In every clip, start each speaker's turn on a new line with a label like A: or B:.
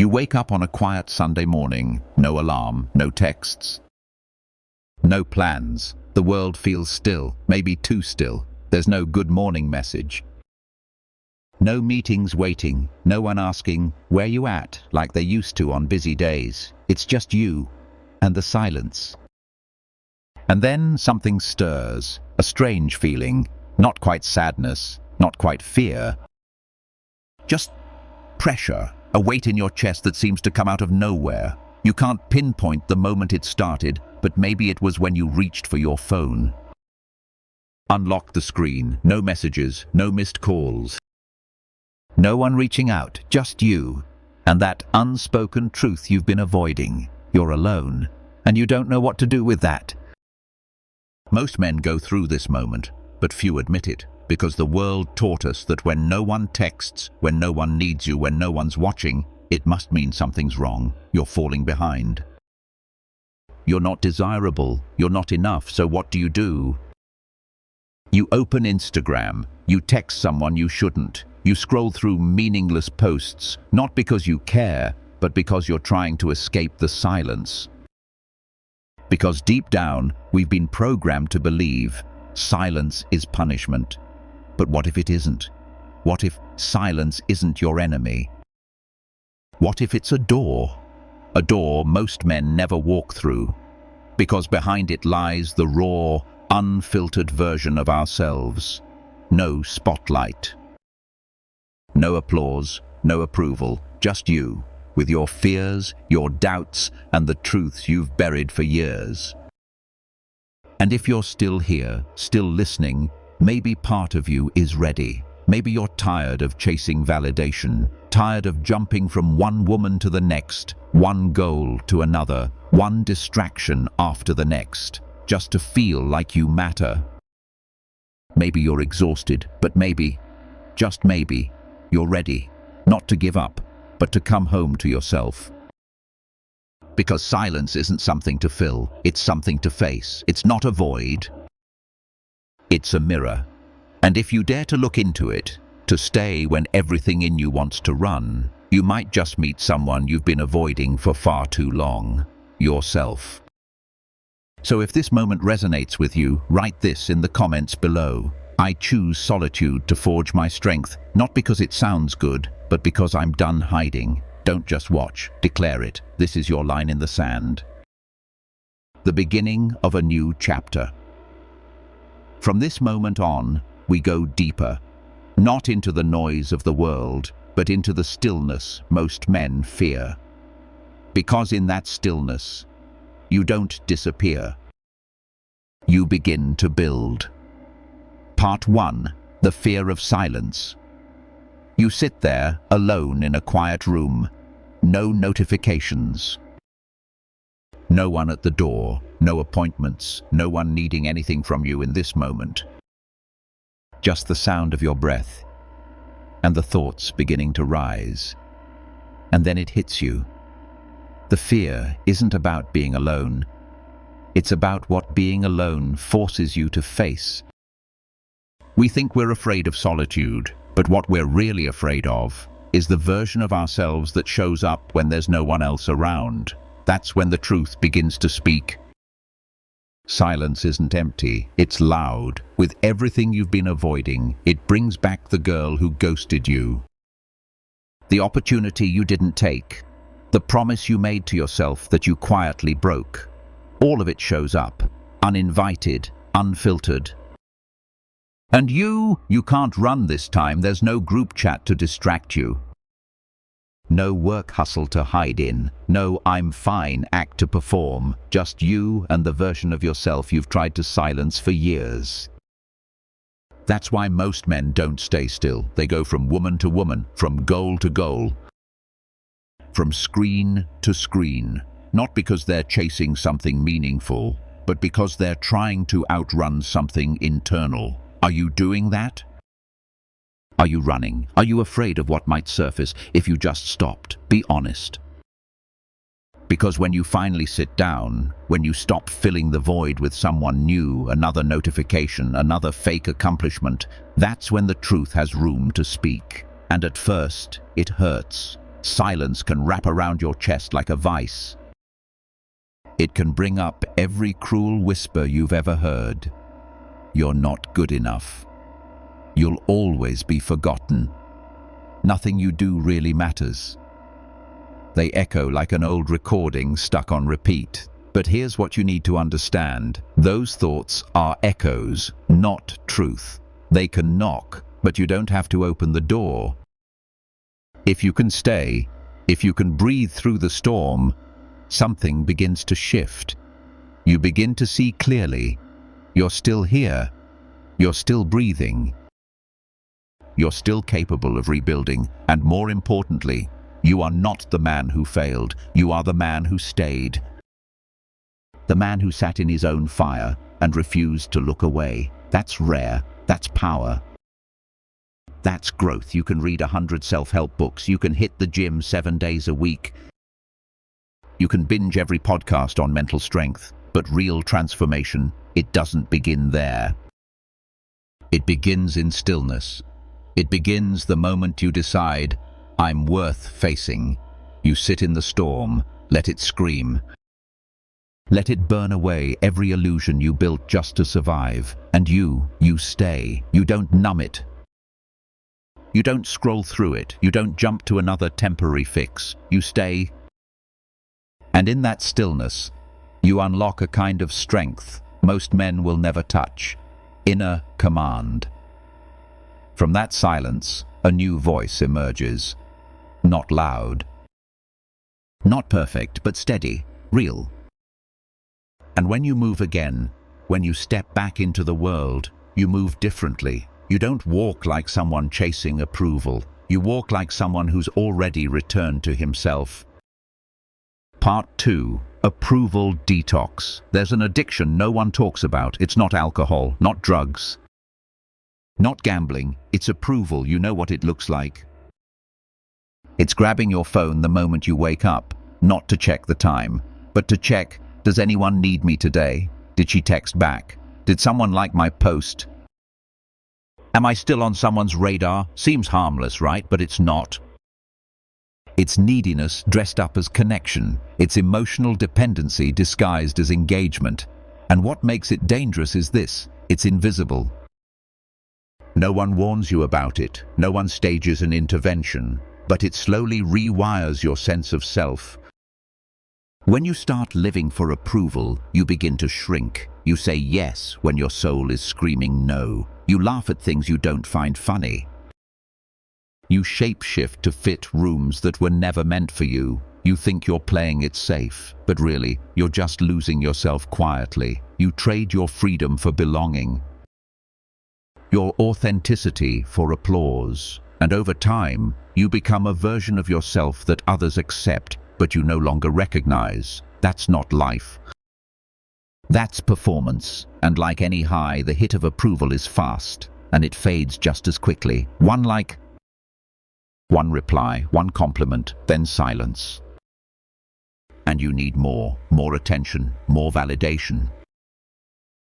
A: You wake up on a quiet Sunday morning, no alarm, no texts, no plans. The world feels still, maybe too still. There's no good morning message. No meetings waiting, no one asking, where you at, like they used to on busy days. It's just you and the silence. And then something stirs, a strange feeling, not quite sadness, not quite fear. Just pressure, a weight in your chest that seems to come out of nowhere. You can't pinpoint the moment it started, but maybe it was when you reached for your phone. Unlock the screen, no messages, no missed calls. No one reaching out, just you. And that unspoken truth you've been avoiding. You're alone, and you don't know what to do with that. Most men go through this moment, but few admit it, because the world taught us that when no one texts, when no one needs you, when no one's watching, it must mean something's wrong. You're falling behind. You're not desirable, you're not enough, so what do? You open Instagram, you text someone you shouldn't. You scroll through meaningless posts, not because you care, but because you're trying to escape the silence. Because deep down, we've been programmed to believe silence is punishment. But what if it isn't? What if silence isn't your enemy? What if it's a door? A door most men never walk through, because behind it lies the raw, unfiltered version of ourselves. No spotlight. No applause, no approval, just you, with your fears, your doubts, and the truths you've buried for years. And if you're still here, still listening, maybe part of you is ready. Maybe you're tired of chasing validation, tired of jumping from one woman to the next, one goal to another, one distraction after the next, just to feel like you matter. Maybe you're exhausted, but maybe, just maybe, you're ready, not to give up, but to come home to yourself. Because silence isn't something to fill, it's something to face. It's not a void. It's a mirror. And if you dare to look into it, to stay when everything in you wants to run, you might just meet someone you've been avoiding for far too long, yourself. So if this moment resonates with you, write this in the comments below. I choose solitude to forge my strength, not because it sounds good, but because I'm done hiding. Don't just watch, declare it. This is your line in the sand. The beginning of a new chapter. From this moment on, we go deeper, not into the noise of the world, but into the stillness most men fear. Because in that stillness, you don't disappear. You begin to build. Part 1. The fear of silence. You sit there, alone in a quiet room. No notifications. No one at the door, no appointments, no one needing anything from you in this moment. Just the sound of your breath, and the thoughts beginning to rise. And then it hits you. The fear isn't about being alone. It's about what being alone forces you to face. We think we're afraid of solitude, but what we're really afraid of is the version of ourselves that shows up when there's no one else around. That's when the truth begins to speak. Silence isn't empty, it's loud. With everything you've been avoiding, it brings back the girl who ghosted you. The opportunity you didn't take. The promise you made to yourself that you quietly broke. All of it shows up, uninvited, unfiltered. And you can't run this time. There's no group chat to distract you. No work hustle to hide in. No I'm fine act to perform. Just you and the version of yourself you've tried to silence for years. That's why most men don't stay still. They go from woman to woman, from goal to goal, from screen to screen. Not because they're chasing something meaningful, but because they're trying to outrun something internal. Are you doing that? Are you running? Are you afraid of what might surface if you just stopped? Be honest. Because when you finally sit down, when you stop filling the void with someone new, another notification, another fake accomplishment, that's when the truth has room to speak. And at first, it hurts. Silence can wrap around your chest like a vice. It can bring up every cruel whisper you've ever heard. You're not good enough. You'll always be forgotten. Nothing you do really matters. They echo like an old recording stuck on repeat. But here's what you need to understand. Those thoughts are echoes, not truth. They can knock, but you don't have to open the door. If you can stay, if you can breathe through the storm, something begins to shift. You begin to see clearly. You're still here. You're still breathing. You're still capable of rebuilding, and more importantly, you are not the man who failed. You are the man who stayed. The man who sat in his own fire and refused to look away. That's rare. That's power. That's growth. You can read 100 self-help books. You can hit the gym 7 days a week. You can binge every podcast on mental strength. But real transformation, it doesn't begin there. It begins in stillness. It begins the moment you decide, I'm worth facing. You sit in the storm, let it scream. Let it burn away every illusion you built just to survive. And you stay. You don't numb it. You don't scroll through it. You don't jump to another temporary fix. You stay. And in that stillness, you unlock a kind of strength most men will never touch. Inner command. From that silence, a new voice emerges. Not loud. Not perfect, but steady, real. And when you move again, when you step back into the world, you move differently. You don't walk like someone chasing approval. You walk like someone who's already returned to himself. Part 2. Approval detox. There's an addiction no one talks about. It's not alcohol, not drugs, not gambling. It's approval. You know what it looks like. It's grabbing your phone the moment you wake up, not to check the time, but to check, does anyone need me today? Did she text back? Did someone like my post? Am I still on someone's radar? Seems harmless, right? But it's not. It's neediness dressed up as connection. It's emotional dependency disguised as engagement. And what makes it dangerous is this: it's invisible. No one warns you about it. No one stages an intervention. But it slowly rewires your sense of self. When you start living for approval, you begin to shrink. You say yes when your soul is screaming no. You laugh at things you don't find funny. You shapeshift to fit rooms that were never meant for you. You think you're playing it safe, but really, you're just losing yourself quietly. You trade your freedom for belonging, your authenticity for applause. And over time, you become a version of yourself that others accept, but you no longer recognize. That's not life. That's performance. And like any high, the hit of approval is fast, and it fades just as quickly. One like, one reply, one compliment, then silence. And you need more attention, more validation,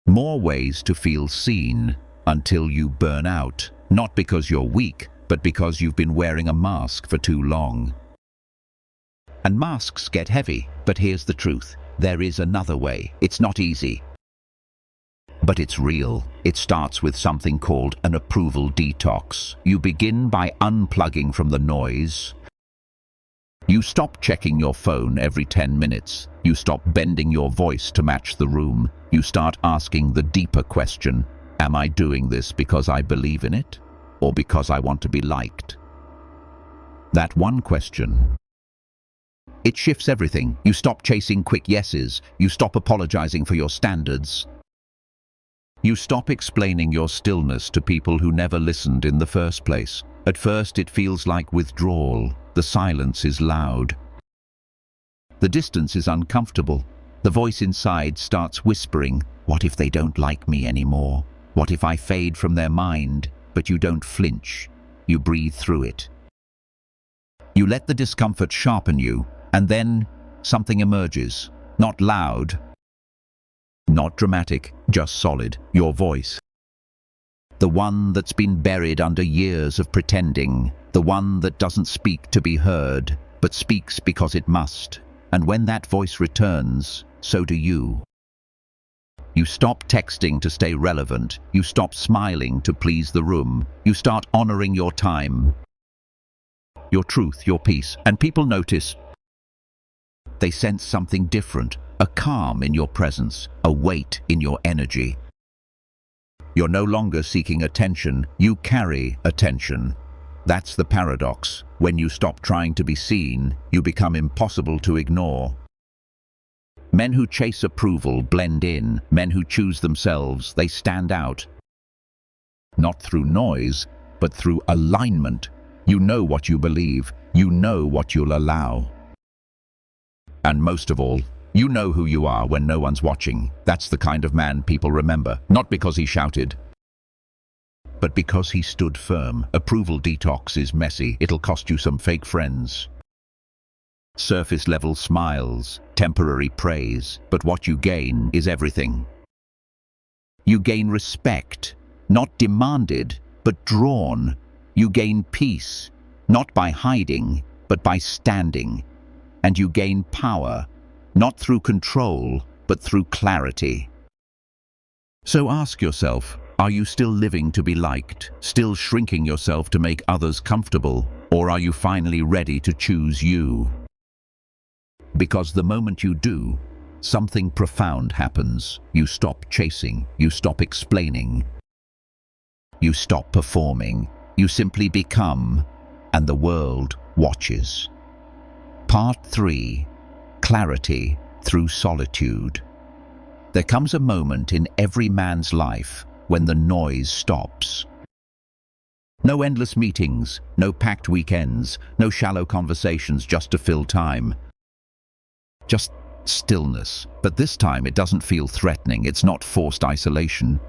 A: more ways to feel seen, until you burn out. Not because you're weak, but because you've been wearing a mask for too long. And masks get heavy, but here's the truth. There is another way. It's not easy, but it's real. It starts with something called an approval detox. You begin by unplugging from the noise. You stop checking your phone every 10 minutes. You stop bending your voice to match the room. You start asking the deeper question, am I doing this because I believe in it, or because I want to be liked? That one question, it shifts everything. You stop chasing quick yeses. You stop apologizing for your standards. You stop explaining your stillness to people who never listened in the first place. At first, it feels like withdrawal. The silence is loud. The distance is uncomfortable. The voice inside starts whispering, what if they don't like me anymore? What if I fade from their mind? But you don't flinch. You breathe through it. You let the discomfort sharpen you, and then something emerges. Not loud, not dramatic, just solid. Your voice. The one that's been buried under years of pretending. the one that doesn't speak to be heard, but speaks because it must. And when that voice returns, so do you. You stop texting to stay relevant. You stop smiling to please the room. You start honoring your time, your truth, your peace. And people notice. They sense something different, a calm in your presence, a weight in your energy. You're no longer seeking attention, you carry attention. That's the paradox. When you stop trying to be seen, you become impossible to ignore. Men who chase approval blend in. Men who choose themselves, they stand out. Not through noise, but through alignment. You know what you believe. You know what you'll allow. And most of all, you know who you are when no one's watching. That's the kind of man people remember, not because he shouted, but because he stood firm. Approval detox is messy. It'll cost you some fake friends, surface-level smiles, temporary praise, but what you gain is everything. You gain respect, not demanded, but drawn. You gain peace, not by hiding, but by standing. And you gain power, not through control, but through clarity. So ask yourself, are you still living to be liked, still shrinking yourself to make others comfortable, or are you finally ready to choose you? Because the moment you do, something profound happens. You stop chasing, you stop explaining, you stop performing, you simply become, and the world watches. Part 3. Clarity through solitude. There comes a moment in every man's life when the noise stops. No endless meetings, no packed weekends, no shallow conversations just to fill time. Just stillness. But this time it doesn't feel threatening. It's not forced isolation.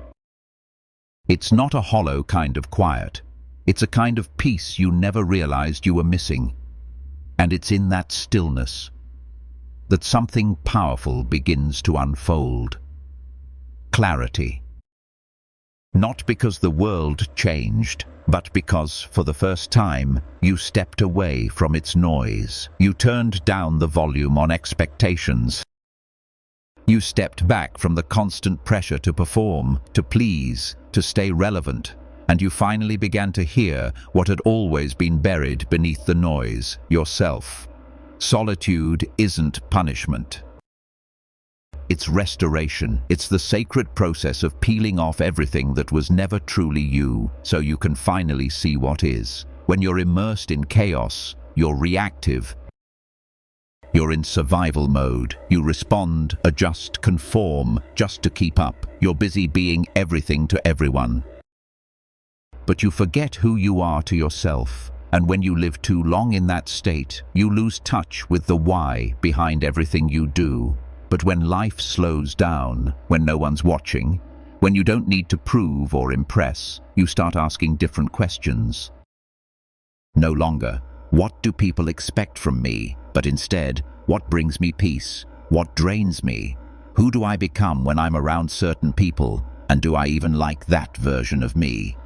A: It's not a hollow kind of quiet. It's a kind of peace you never realized you were missing. And it's in that stillness that something powerful begins to unfold. Clarity. Not because the world changed, but because, for the first time, you stepped away from its noise. You turned down the volume on expectations. You stepped back from the constant pressure to perform, to please, to stay relevant. And you finally began to hear what had always been buried beneath the noise, yourself. Solitude isn't punishment. It's restoration. It's the sacred process of peeling off everything that was never truly you, so you can finally see what is. When you're immersed in chaos, you're reactive. You're in survival mode. You respond, adjust, conform, just to keep up. You're busy being everything to everyone. But you forget who you are to yourself. And when you live too long in that state, you lose touch with the why behind everything you do. But when life slows down, when no one's watching, when you don't need to prove or impress, you start asking different questions. No longer, what do people expect from me? But instead, what brings me peace? What drains me? Who do I become when I'm around certain people? And do I even like that version of me?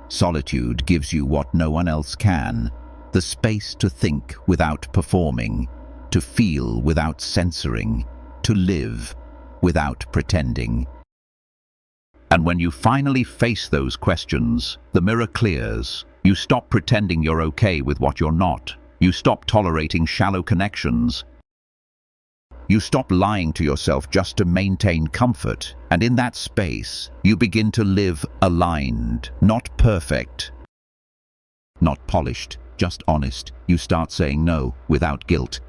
A: Solitude gives you what no one else can, the space to think without performing, to feel without censoring, to live without pretending. And when you finally face those questions, the mirror clears. You stop pretending you're okay with what you're not. You stop tolerating shallow connections. You stop lying to yourself just to maintain comfort, and in that space, you begin to live aligned, not perfect, not polished, just honest. You start saying no without guilt.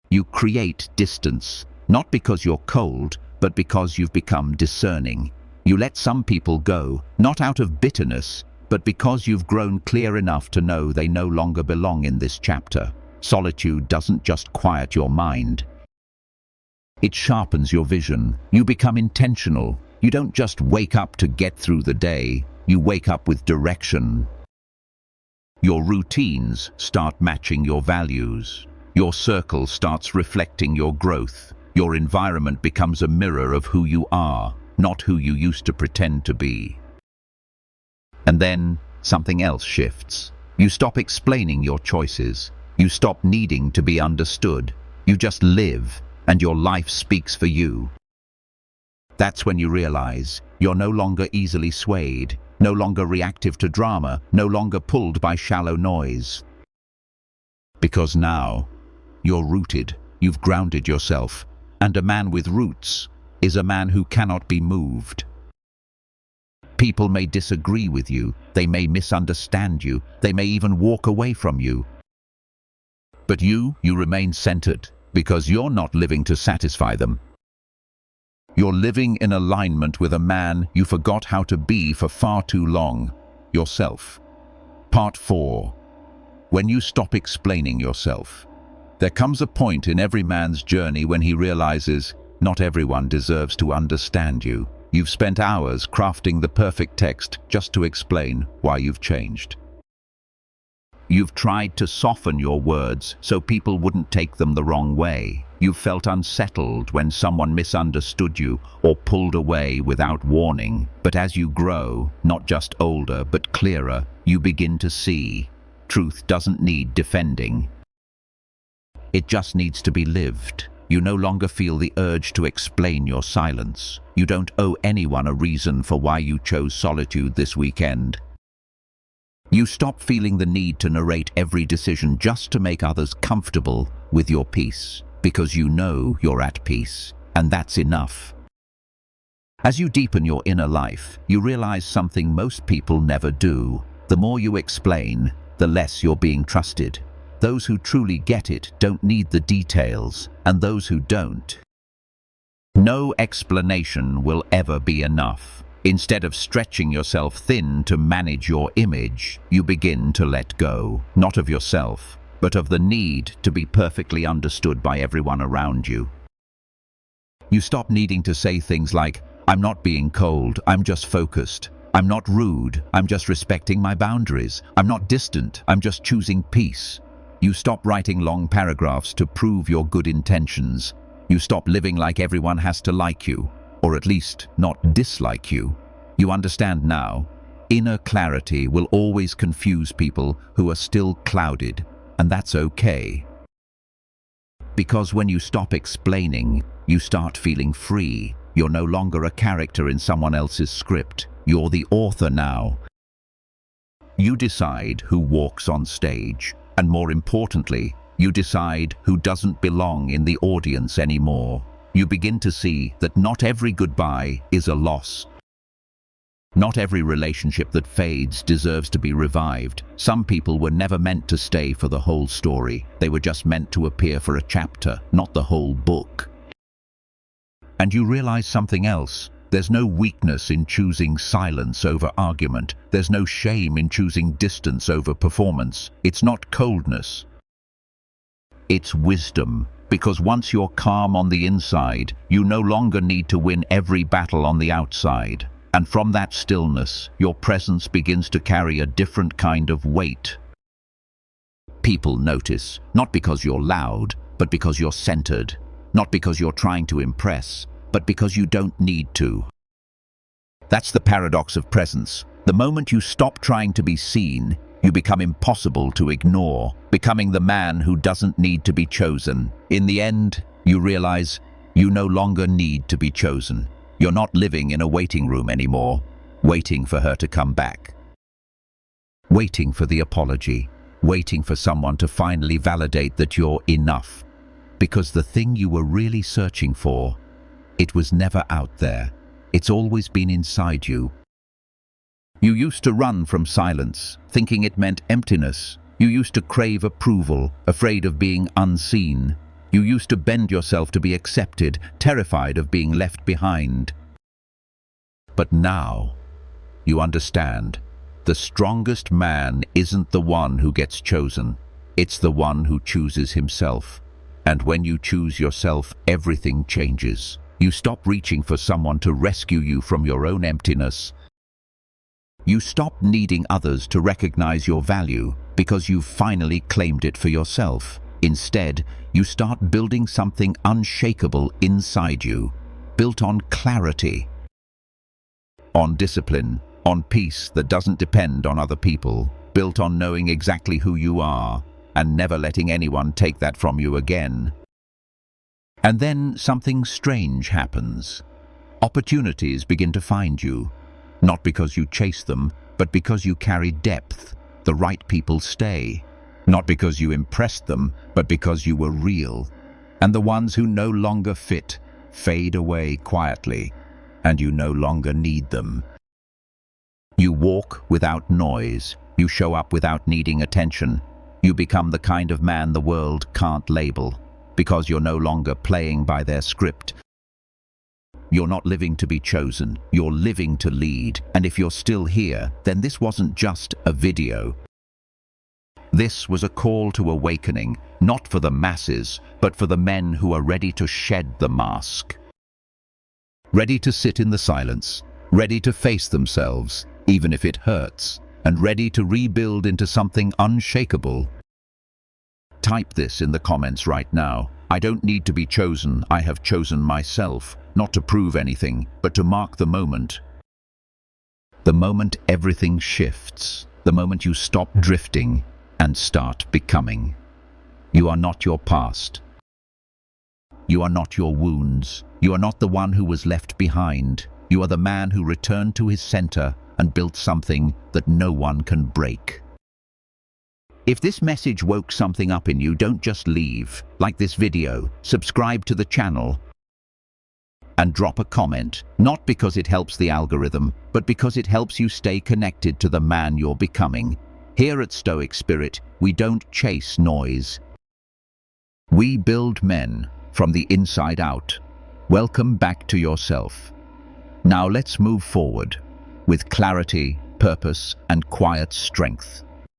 A: You create distance, not because you're cold, but because you've become discerning. You let some people go, not out of bitterness, but because you've grown clear enough to know they no longer belong in this chapter. Solitude doesn't just quiet your mind. It sharpens your vision. You become intentional. You don't just wake up to get through the day. You wake up with direction. Your routines start matching your values. Your circle starts reflecting your growth. Your environment becomes a mirror of who you are, not who you used to pretend to be. And then something else shifts. You stop explaining your choices. You stop needing to be understood. You just live, and your life speaks for you. That's when you realize you're no longer easily swayed, no longer reactive to drama, no longer pulled by shallow noise. Because now, you're rooted, you've grounded yourself, and a man with roots is a man who cannot be moved. People may disagree with you, they may misunderstand you, they may even walk away from you. But you remain centered, because you're not living to satisfy them. You're living in alignment with a man you forgot how to be for far too long, yourself. Part 4. When you stop explaining yourself. There comes a point in every man's journey when he realizes not everyone deserves to understand you. You've spent hours crafting the perfect text just to explain why you've changed. You've tried to soften your words so people wouldn't take them the wrong way. You've felt unsettled when someone misunderstood you or pulled away without warning. But as you grow, not just older but clearer, you begin to see truth doesn't need defending. It just needs to be lived. You no longer feel the urge to explain your silence. You don't owe anyone a reason for why you chose solitude this weekend. You stop feeling the need to narrate every decision just to make others comfortable with your peace, because you know you're at peace, and that's enough. As you deepen your inner life, you realize something most people never do. The more you explain, the less you're being trusted. Those who truly get it don't need the details, and those who don't. No explanation will ever be enough. Instead of stretching yourself thin to manage your image, you begin to let go, not of yourself, but of the need to be perfectly understood by everyone around you. You stop needing to say things like, "I'm not being cold, I'm just focused. I'm not rude, I'm just respecting my boundaries. I'm not distant, I'm just choosing peace." You stop writing long paragraphs to prove your good intentions. You stop living like everyone has to like you, or at least not dislike you. You understand now, inner clarity will always confuse people who are still clouded, and that's okay. Because when you stop explaining, you start feeling free. You're no longer a character in someone else's script. You're the author now. You decide who walks on stage, and more importantly, you decide who doesn't belong in the audience anymore. You begin to see that not every goodbye is a loss. Not every relationship that fades deserves to be revived. Some people were never meant to stay for the whole story. They were just meant to appear for a chapter, not the whole book. And you realize something else. There's no weakness in choosing silence over argument. There's no shame in choosing distance over performance. It's not coldness. It's wisdom. Because once you're calm on the inside, you no longer need to win every battle on the outside. And from that stillness, your presence begins to carry a different kind of weight. People notice, not because you're loud, but because you're centered. Not because you're trying to impress, but because you don't need to. That's the paradox of presence. The moment you stop trying to be seen, you become impossible to ignore, becoming the man who doesn't need to be chosen. In the end, you realize you no longer need to be chosen. You're not living in a waiting room anymore, waiting for her to come back. Waiting for the apology, waiting for someone to finally validate that you're enough. Because the thing you were really searching for, it was never out there. It's always been inside you. You used to run from silence, thinking it meant emptiness. You used to crave approval, afraid of being unseen. You used to bend yourself to be accepted, terrified of being left behind. But now, you understand, the strongest man isn't the one who gets chosen. It's the one who chooses himself. And when you choose yourself, everything changes. You stop reaching for someone to rescue you from your own emptiness. You stop needing others to recognize your value because you've finally claimed it for yourself. Instead, you start building something unshakable inside you, built on clarity, on discipline, on peace that doesn't depend on other people, built on knowing exactly who you are and never letting anyone take that from you again. And then something strange happens. Opportunities begin to find you, not because you chase them, but because you carry depth. The right people stay, not because you impressed them, but because you were real. And the ones who no longer fit fade away quietly, and you no longer need them. You walk without noise. You show up without needing attention. You become the kind of man the world can't label, because you're no longer playing by their script. You're not living to be chosen, you're living to lead. And if you're still here, then this wasn't just a video. This was a call to awakening, not for the masses, but for the men who are ready to shed the mask. Ready to sit in the silence, ready to face themselves, even if it hurts, and ready to rebuild into something unshakable. Type this in the comments right now. I don't need to be chosen, I have chosen myself, not to prove anything, but to mark the moment. The moment everything shifts, the moment you stop drifting and start becoming. You are not your past. You are not your wounds. You are not the one who was left behind. You are the man who returned to his center and built something that no one can break. If this message woke something up in you, don't just leave. Like this video, subscribe to the channel, and drop a comment, not because it helps the algorithm, but because it helps you stay connected to the man you're becoming. Here at Stoic Spirit, we don't chase noise. We build men from the inside out. Welcome back to yourself. Now let's move forward with clarity, purpose, and quiet strength.